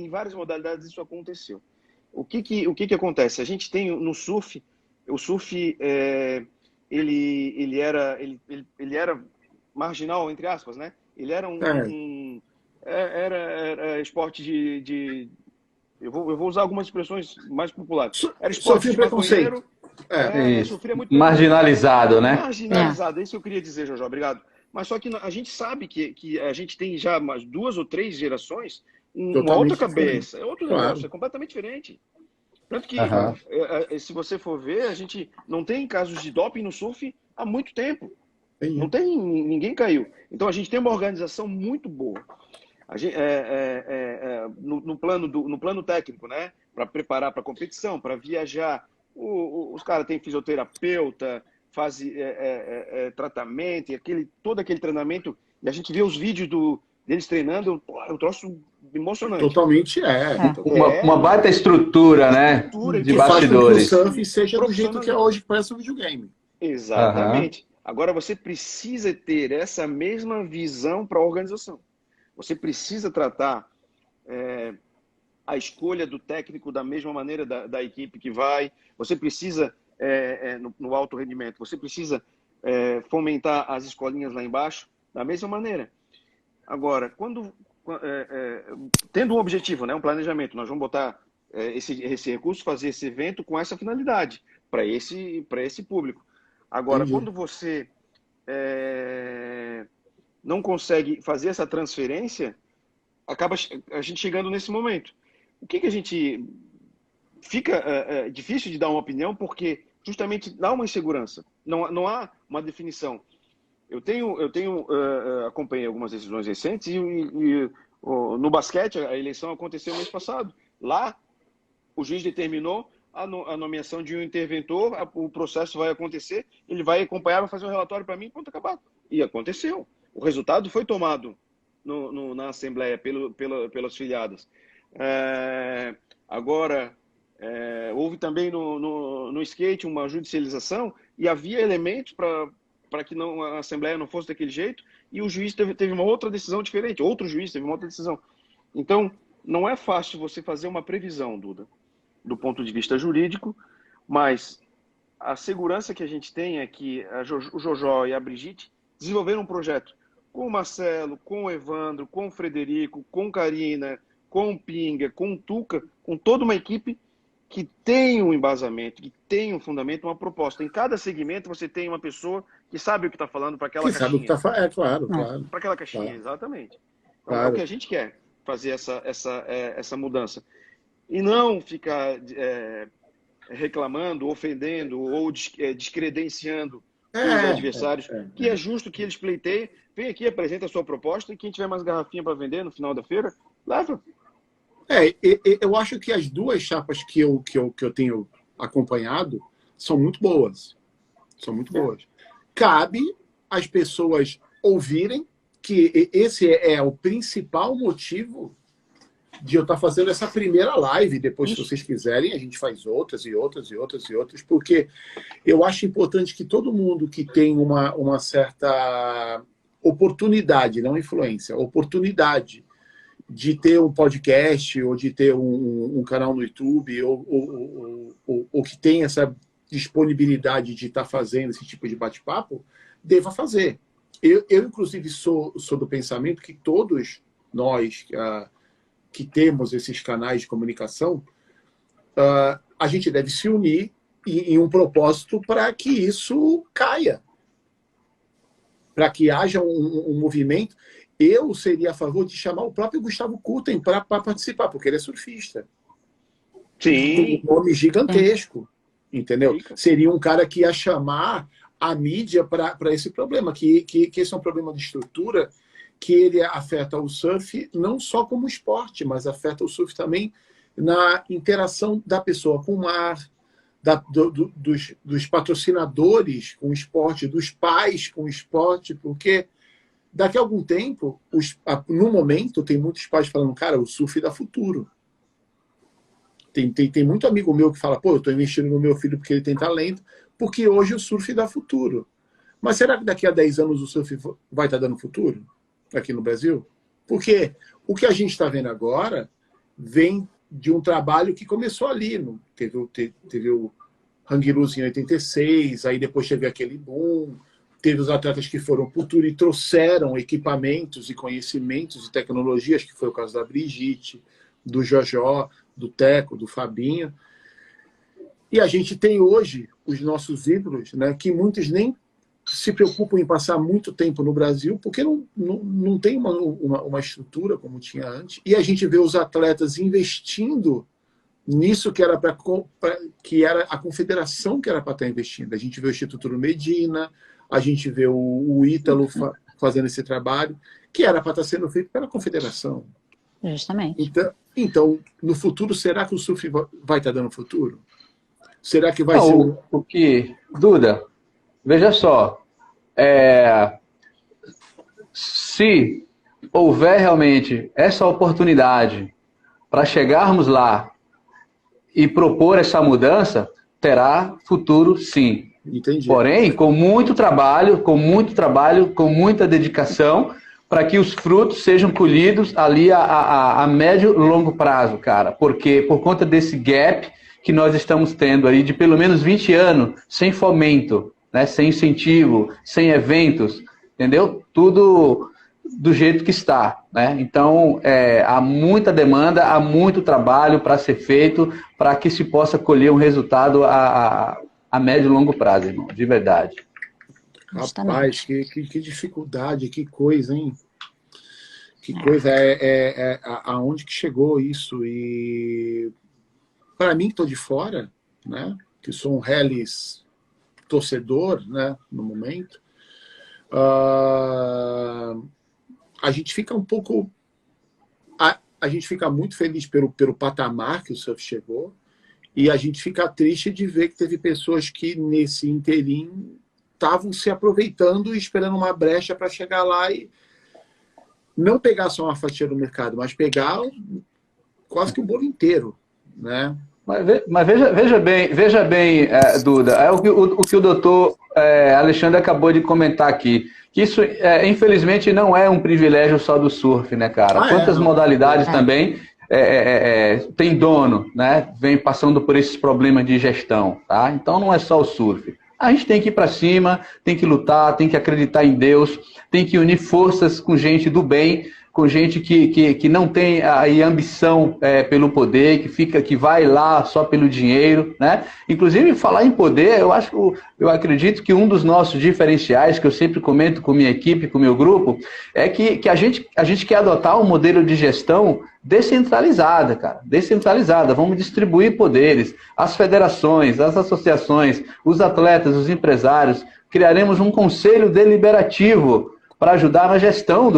isso aconteceu. O que acontece? A gente tem no surf, o surf ele era marginal, entre aspas, né? Ele era era esporte de eu vou usar algumas expressões mais populares. Era esporte de preconceito. Sofria muito marginalizado, né? Marginalizado, é isso que eu queria dizer, Jojo, obrigado. Mas só que a gente sabe que a gente tem já umas 2 ou 3 gerações, uma outra cabeça, é outro negócio, é completamente diferente. Tanto que, se você for ver, a gente não tem casos de doping no surf há muito tempo. Não tem, ninguém caiu. Então a gente tem uma organização muito boa. A gente, no plano técnico, né? Para preparar para a competição, para viajar. Os caras têm fisioterapeuta, fazem tratamento, todo aquele treinamento. E a gente vê os vídeos deles treinando, é um troço emocionante. Totalmente uma baita estrutura, né? De bastidores. Que o surf seja do jeito que é hoje, que parece um videogame. Exatamente. Agora você precisa ter essa mesma visão para a organização. Você precisa tratar a escolha do técnico da mesma maneira da equipe que vai. Você precisa, no alto rendimento, você precisa fomentar as escolinhas lá embaixo da mesma maneira. Agora, tendo um objetivo, né, um planejamento, nós vamos botar esse recurso, fazer esse evento com essa finalidade, para esse público. Agora, quando você não consegue fazer essa transferência, acaba a gente chegando nesse momento. O que a gente... Fica difícil de dar uma opinião, porque justamente dá uma insegurança. Não há uma definição. Eu acompanhei algumas decisões recentes e no basquete a eleição aconteceu mês passado. Lá, o juiz determinou a nomeação de um interventor, o processo vai acontecer, ele vai acompanhar, vai fazer um relatório para mim, ponto, acabado. E aconteceu. O resultado foi tomado na Assembleia pelas filiadas. Agora, houve também no skate uma judicialização e havia elementos para que a Assembleia não fosse daquele jeito, e o juiz teve uma outra decisão diferente, outro juiz teve uma outra decisão. Então, não é fácil você fazer uma previsão, Duda, do ponto de vista jurídico, mas a segurança que a gente tem é que o Jojó e a Brigitte desenvolveram um projeto com o Marcelo, com o Evandro, com o Frederico, com a Karina, com o Pinga, com o Tuca, com toda uma equipe que tem um embasamento, que tem um fundamento, uma proposta. Em cada segmento você tem uma pessoa que sabe o que está falando para aquela caixinha. Sabe o que está claro. Para aquela caixinha, claro. Exatamente. Então, claro. É o que a gente quer, fazer essa mudança. E não ficar reclamando, ofendendo ou descredenciando os adversários, que é justo que eles pleiteiem. Vem aqui, apresenta a sua proposta e quem tiver mais garrafinha para vender no final da feira, leva. Eu acho que as 2 chapas que eu tenho acompanhado são muito boas. São muito boas. Cabe as pessoas ouvirem que esse é o principal motivo de eu estar fazendo essa primeira live. Depois, se vocês quiserem, a gente faz outras e outras e outras e outras, porque eu acho importante que todo mundo que tem uma certa oportunidade, não influência, oportunidade de ter um podcast ou de ter um canal no YouTube ou que tem essa disponibilidade de estar fazendo esse tipo de bate-papo, deva fazer. Eu inclusive, sou do pensamento que todos nós que temos esses canais de comunicação, a gente deve se unir em um propósito para que isso caia, para que haja um movimento. Eu seria a favor de chamar o próprio Gustavo Kutten para participar, porque ele é surfista. Sim. Um nome gigantesco, entendeu? Seria um cara que ia chamar a mídia para esse problema, que esse é um problema de estrutura, que ele afeta o surf não só como esporte, mas afeta o surf também na interação da pessoa com o mar, dos patrocinadores com o esporte, dos pais com o esporte, porque daqui a algum tempo, no momento, tem muitos pais falando, cara, o surf dá futuro. Tem muito amigo meu que fala, pô, eu estou investindo no meu filho porque ele tem talento, porque hoje o surf dá futuro. Mas será que daqui a 10 anos o surf vai estar dando futuro aqui no Brasil? Porque o que a gente está vendo agora vem de um trabalho que começou ali. Teve o Hang Loose em 86, aí depois teve aquele boom, teve os atletas que foram para o tour e trouxeram equipamentos e conhecimentos e tecnologias, que foi o caso da Brigitte, do Jojó, do Teco, do Fabinho. E a gente tem hoje os nossos ídolos, né, que muitos nem se preocupam em passar muito tempo no Brasil, porque não tem uma estrutura como tinha antes. E a gente vê os atletas investindo nisso que era que era a confederação que era para estar investindo. A gente vê o Instituto Medina, a gente vê o Ítalo fazendo esse trabalho, que era para estar sendo feito pela confederação. Justamente. Então, no futuro, será que o surf vai estar dando futuro? Será que vai ser... O que... Duda, veja só. Se houver realmente essa oportunidade para chegarmos lá e propor essa mudança, terá futuro, sim. Entendi. Porém, com muito trabalho, com muita dedicação, para que os frutos sejam colhidos ali a médio e longo prazo, cara. Porque por conta desse gap que nós estamos tendo aí de pelo menos 20 anos sem fomento, né, sem incentivo, sem eventos, entendeu? Tudo do jeito que está, né? Então, há muita demanda, há muito trabalho para ser feito para que se possa colher um resultado a médio e longo prazo, irmão, de verdade. Rapaz, que dificuldade, que coisa, hein? Que coisa, aonde que chegou isso? E para mim, que estou de fora, né? Que sou um Hellis torcedor, né? No momento, a gente fica um pouco... A gente fica muito feliz pelo patamar que o surf chegou, e a gente fica triste de ver que teve pessoas que, nesse interim, estavam se aproveitando e esperando uma brecha para chegar lá e não pegar só uma fatia do mercado, mas pegar quase que o bolo inteiro, né? Mas veja bem, Duda, é o que o doutor Alexandre acabou de comentar aqui, que isso, infelizmente, não é um privilégio só do surf, né, cara? Quantas modalidades também tem dono, né? Vem passando por esses problemas de gestão, tá? Então não é só o surf. A gente tem que ir para cima, tem que lutar, tem que acreditar em Deus, tem que unir forças com gente do bem, com gente que não tem aí ambição pelo poder, que vai lá só pelo dinheiro, né? Inclusive, falar em poder, eu acredito que um dos nossos diferenciais, que eu sempre comento com minha equipe, com o meu grupo, é que a gente quer adotar um modelo de gestão descentralizada, cara. Descentralizada. Vamos distribuir poderes. As federações, as associações, os atletas, os empresários. Criaremos um conselho deliberativo para ajudar na gestão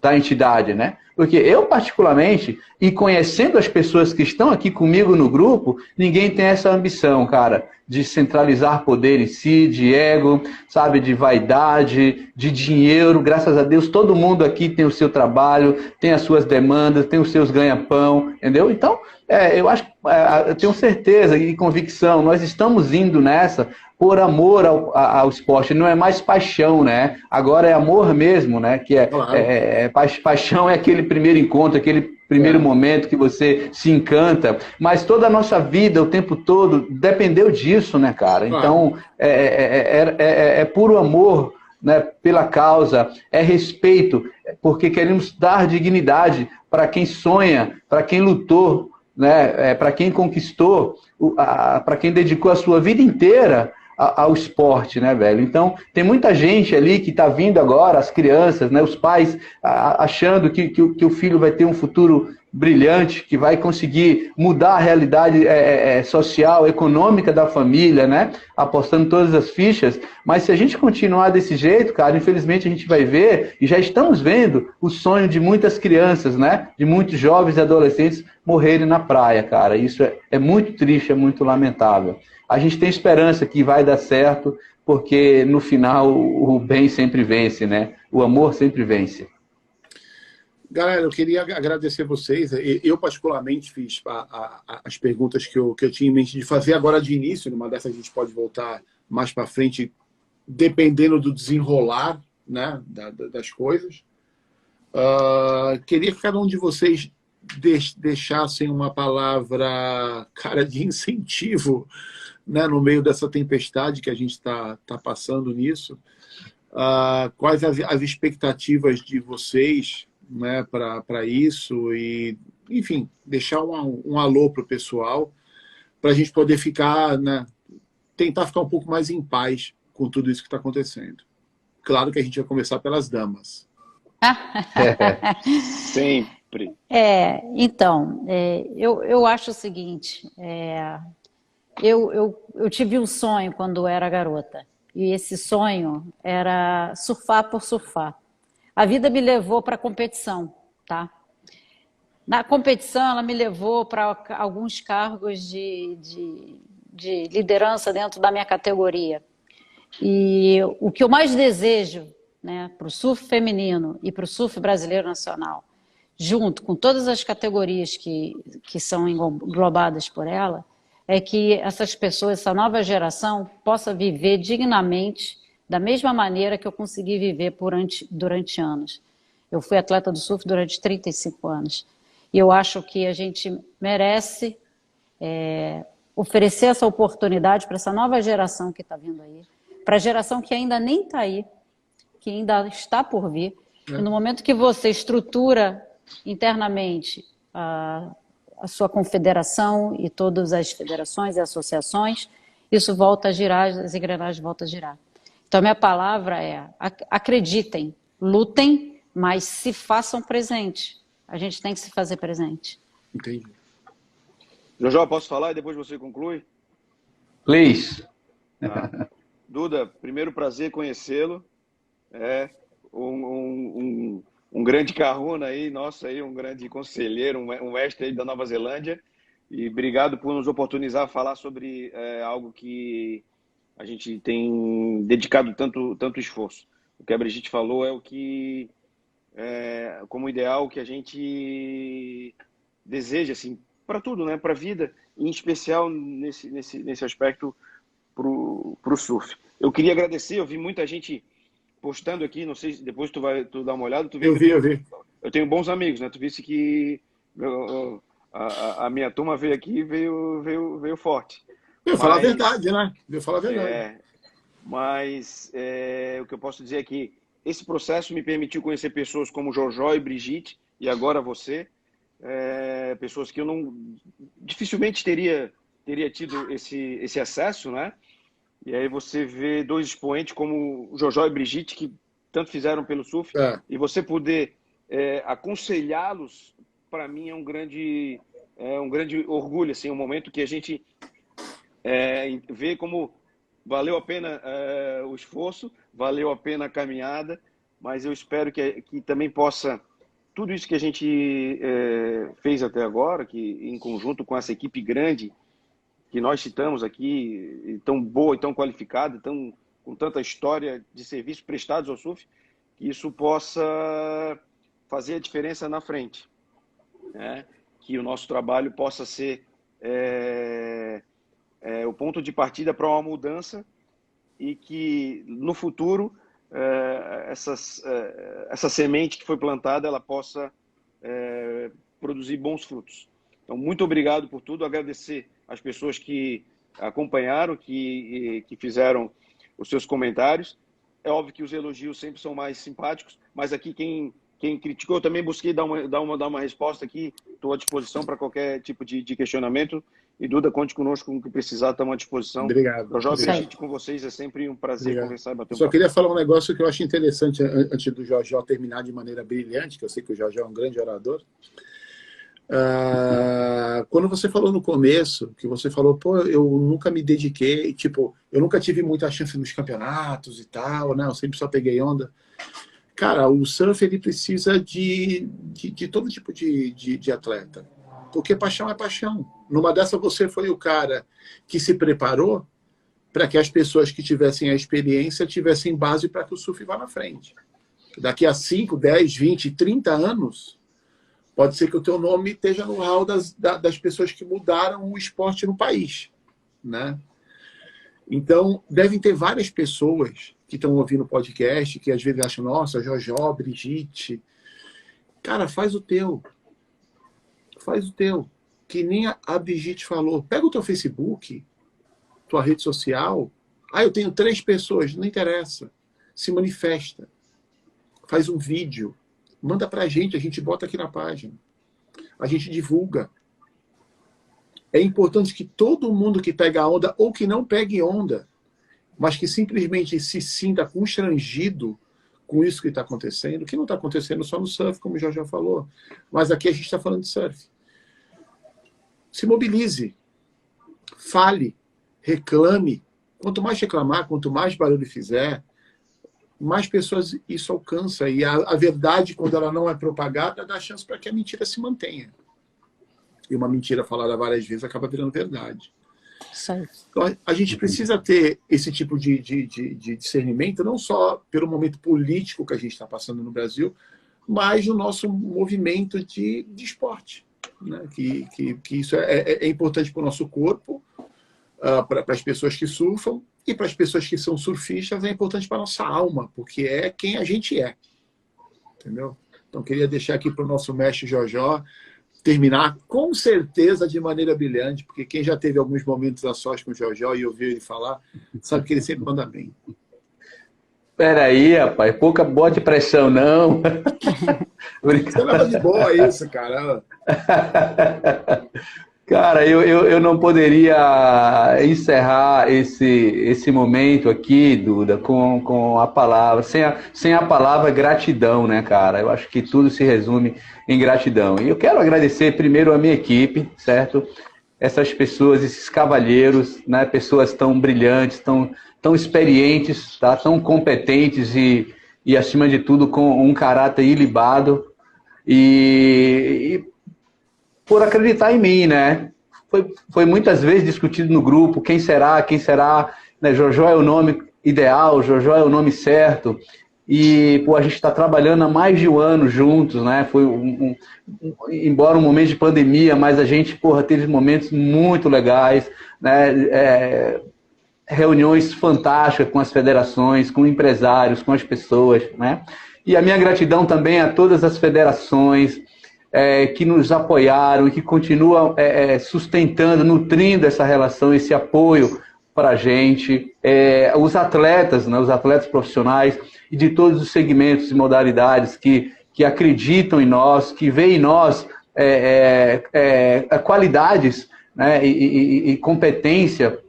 da entidade, né? Porque eu, particularmente, e conhecendo as pessoas que estão aqui comigo no grupo, ninguém tem essa ambição, cara, de centralizar poder em si, de ego, sabe, de vaidade, de dinheiro. Graças a Deus, todo mundo aqui tem o seu trabalho, tem as suas demandas, tem os seus ganha-pão, entendeu? Então, eu tenho certeza e convicção, nós estamos indo nessa por amor ao esporte, não é mais paixão, né? Agora é amor mesmo, né? Que paixão é aquele primeiro encontro, aquele primeiro momento que você se encanta, mas toda a nossa vida, o tempo todo, dependeu disso, né, cara? Então, é puro amor, né, pela causa, é respeito, porque queremos dar dignidade para quem sonha, para quem lutou, né, para quem conquistou, para quem dedicou a sua vida inteira ao esporte, né, velho? Então, tem muita gente ali que está vindo agora, as crianças, né, os pais, achando que o filho vai ter um futuro brilhante, que vai conseguir mudar a realidade social, econômica da família, né? Apostando todas as fichas. Mas se a gente continuar desse jeito, cara, infelizmente a gente vai ver, e já estamos vendo, o sonho de muitas crianças, né? De muitos jovens e adolescentes morrerem na praia, cara. Isso é muito triste, é muito lamentável. A gente tem esperança que vai dar certo, porque no final o bem sempre vence, né? O amor sempre vence. Galera, eu queria agradecer vocês. Eu, particularmente, fiz as perguntas que eu tinha em mente de fazer agora de início. Numa dessas a gente pode voltar mais para frente, dependendo do desenrolar, né, das coisas. Queria que cada um de vocês deixassem uma palavra, cara, de incentivo, né, no meio dessa tempestade que a gente está passando nisso. Quais as expectativas de vocês, né, para isso, e, enfim, deixar um alô para o pessoal, para a gente poder ficar, né, tentar ficar um pouco mais em paz com tudo isso que está acontecendo. Claro que a gente vai começar pelas damas. Sempre. Então, eu acho o seguinte, eu tive um sonho quando era garota, e esse sonho era surfar por surfar. A vida me levou para a competição, tá? Na competição, ela me levou para alguns cargos de liderança dentro da minha categoria. E o que eu mais desejo, né, para o surf feminino e para o surf brasileiro nacional, junto com todas as categorias que são englobadas por ela, é que essas pessoas, essa nova geração, possa viver dignamente da mesma maneira que eu consegui viver durante anos. Eu fui atleta do surf durante 35 anos. E eu acho que a gente merece oferecer essa oportunidade para essa nova geração que está vindo aí, para a geração que ainda nem está aí, que ainda está por vir. E no momento que você estrutura internamente a sua confederação e todas as federações e associações, isso volta a girar, as engrenagens voltam a girar. Então, minha palavra é: acreditem, lutem, mas se façam presente. A gente tem que se fazer presente. Entendi. Jojó, posso falar e depois você conclui? Please. Duda, primeiro prazer conhecê-lo. Um grande carruna aí, nosso aí, um grande conselheiro, um mestre aí da Nova Zelândia. E obrigado por nos oportunizar a falar sobre algo que a gente tem dedicado tanto esforço. O que a Brigitte falou é o que, como ideal, que a gente deseja, assim, para tudo, né? Para a vida, em especial nesse aspecto para o surf. Eu queria agradecer, eu vi muita gente postando aqui, não sei se depois tu dá uma olhada. Tu eu vi. Eu tenho bons amigos, né? Tu visse que a minha turma veio aqui, veio forte. Eu falo a verdade, né? Eu falo a verdade. Mas o que eu posso dizer é que esse processo me permitiu conhecer pessoas como Jojó e Brigitte, e agora você, pessoas que eu dificilmente teria tido esse acesso, né? E aí você vê dois expoentes como Jojó e Brigitte, que tanto fizeram pelo surf, e você poder aconselhá-los, para mim é um grande orgulho, assim, um momento que a gente vê como valeu a pena o esforço, valeu a pena a caminhada, mas eu espero que também possa, tudo isso que a gente fez até agora, que em conjunto com essa equipe grande que nós citamos aqui, tão boa e tão qualificada, com tanta história de serviços prestados ao surf, que isso possa fazer a diferença na frente, né? Que o nosso trabalho possa ser o ponto de partida para uma mudança, e que no futuro essa semente que foi plantada ela possa produzir bons frutos. Então, muito obrigado por tudo, agradecer as pessoas que acompanharam, que fizeram os seus comentários. É óbvio que os elogios sempre são mais simpáticos, mas aqui quem criticou, eu também busquei dar uma resposta aqui, estou à disposição para qualquer tipo de questionamento. E Duda, conte conosco com o que precisar, estamos à disposição. Obrigado. Eu jogo Brigitte com vocês, é sempre um prazer conversar e bater um papo. Só queria falar um negócio que eu acho interessante, antes do Jojó terminar de maneira brilhante, que eu sei que o Jojó é um grande orador. Quando você falou no começo, que você falou, pô, eu nunca me dediquei, tipo, eu nunca tive muita chance nos campeonatos e tal, né? Eu sempre só peguei onda. Cara, o surf, ele precisa de todo tipo de atleta. Porque paixão é paixão. Numa dessa, você foi o cara que se preparou para que as pessoas que tivessem a experiência tivessem base para que o surf vá na frente. Daqui a 5, 10, 20, 30 anos, pode ser que o teu nome esteja no hall das pessoas que mudaram o esporte no país, né? Então, devem ter várias pessoas que estão ouvindo o podcast, que às vezes acham, nossa, Jojó, Brigitte. Cara, faz o teu. Faz o teu. Que nem a Brigitte falou. Pega o teu Facebook, tua rede social. Eu tenho 3 pessoas. Não interessa. Se manifesta. Faz um vídeo. Manda pra gente. A gente bota aqui na página. A gente divulga. É importante que todo mundo que pega onda ou que não pegue onda, mas que simplesmente se sinta constrangido com isso que está acontecendo, que não está acontecendo só no surf, como o Jorge já falou, mas aqui a gente está falando de surf. Se mobilize, fale, reclame. Quanto mais reclamar, quanto mais barulho fizer, mais pessoas isso alcança. E a verdade, quando ela não é propagada, dá chance para que a mentira se mantenha. E uma mentira falada várias vezes acaba virando verdade. Então, a gente precisa ter esse tipo de discernimento, não só pelo momento político que a gente está passando no Brasil, mas no nosso movimento de esporte. Né? Que isso é importante para o nosso corpo, para as pessoas que surfam, e para as pessoas que são surfistas é importante para a nossa alma, porque é quem a gente é. Entendeu? Então, queria deixar aqui para o nosso mestre Jojó terminar, com certeza, de maneira brilhante, porque quem já teve alguns momentos a sós com o Jojó e ouviu ele falar, sabe que ele sempre manda bem. Peraí, rapaz, pouca bote pressão, não. Você leva de boa isso, cara. Cara, eu não poderia encerrar esse momento aqui, Duda, com a palavra, sem a palavra gratidão, né, cara? Eu acho que tudo se resume em gratidão. E eu quero agradecer primeiro a minha equipe, certo? Essas pessoas, esses cavalheiros, né? Pessoas tão brilhantes, tão experientes, tá? Tão competentes e, acima de tudo, com um caráter ilibado. E por acreditar em mim, né? Foi muitas vezes discutido no grupo, quem será, né? Jojó é o nome ideal, Jojó é o nome certo. E, pô, a gente está trabalhando há mais de um ano juntos, né? Foi embora um momento de pandemia, mas a gente, porra, teve momentos muito legais, né? Reuniões fantásticas com as federações, com empresários, com as pessoas, né? E a minha gratidão também a todas as federações que nos apoiaram e que continuam sustentando, nutrindo essa relação, esse apoio para a gente, os atletas, né, os atletas profissionais e de todos os segmentos e modalidades que acreditam em nós, que veem em nós qualidades, né, e competência,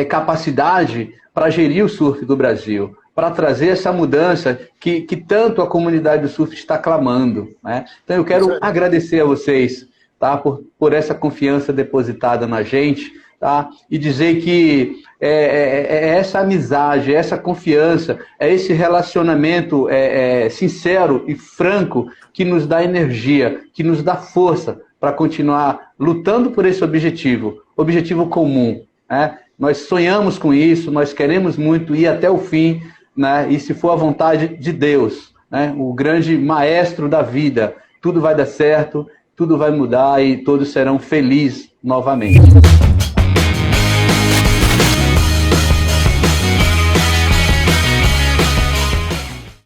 capacidade para gerir o surf do Brasil, para trazer essa mudança que tanto a comunidade do surf está clamando, né? Então eu quero agradecer a vocês, tá, por essa confiança depositada na gente, tá? E dizer que essa amizade, essa confiança, esse relacionamento sincero e franco que nos dá energia, que nos dá força para continuar lutando por esse objetivo comum, né? Nós sonhamos com isso, nós queremos muito ir até o fim, né? E se for a vontade de Deus, né? O grande maestro da vida, tudo vai dar certo, tudo vai mudar e todos serão felizes novamente.